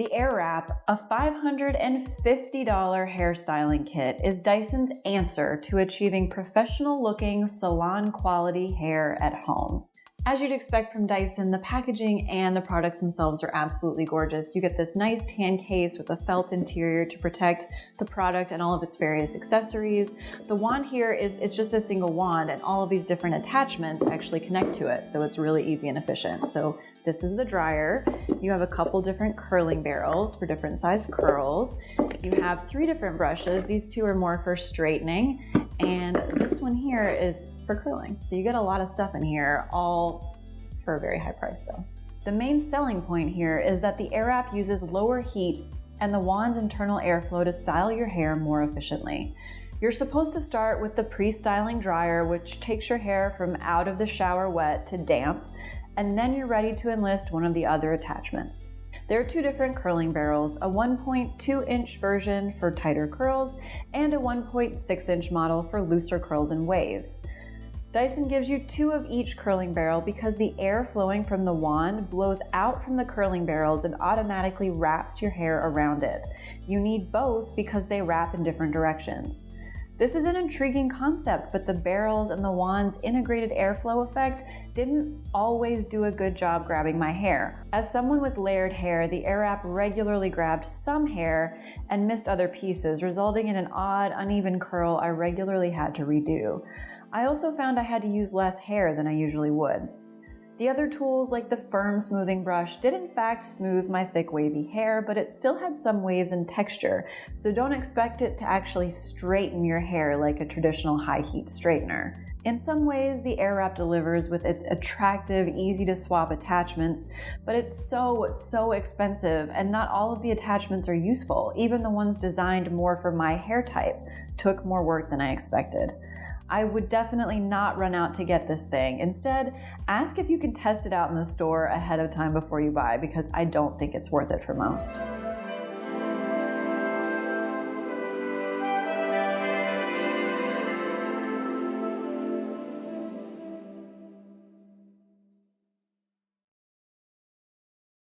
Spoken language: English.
The Airwrap, a $550 hairstyling kit, is Dyson's answer to achieving professional-looking, salon-quality hair at home. As you'd expect from Dyson, the packaging and the products themselves are absolutely gorgeous. You get this nice tan case with a felt interior to protect the product and all of its various accessories. The wand here it's just a single wand, and all of these different attachments actually connect to it, so it's really easy and efficient. So this is the dryer. You have a couple different curling barrels for different size curls. You have 3 different brushes. These 2 are more for straightening, and this one here is for curling. So you get a lot of stuff in here, all for a very high price though. The main selling point here is that the Airwrap uses lower heat and the wand's internal airflow to style your hair more efficiently. You're supposed to start with the pre-styling dryer, which takes your hair from out of the shower wet to damp, and then you're ready to enlist one of the other attachments. There are 2 different curling barrels, a 1.2-inch version for tighter curls and a 1.6-inch model for looser curls and waves. Dyson gives you 2 of each curling barrel because the air flowing from the wand blows out from the curling barrels and automatically wraps your hair around it. You need both because they wrap in different directions. This is an intriguing concept, but the barrels and the wand's integrated airflow effect didn't always do a good job grabbing my hair. As someone with layered hair, the Airwrap regularly grabbed some hair and missed other pieces, resulting in an odd, uneven curl I regularly had to redo. I also found I had to use less hair than I usually would. The other tools, like the firm smoothing brush, did in fact smooth my thick wavy hair, but it still had some waves and texture, so don't expect it to actually straighten your hair like a traditional high heat straightener. In some ways, the Airwrap delivers with its attractive, easy to swap attachments, but it's so expensive, and not all of the attachments are useful. Even the ones designed more for my hair type took more work than I expected. I would definitely not run out to get this thing. Instead, ask if you can test it out in the store ahead of time before you buy, because I don't think it's worth it for most.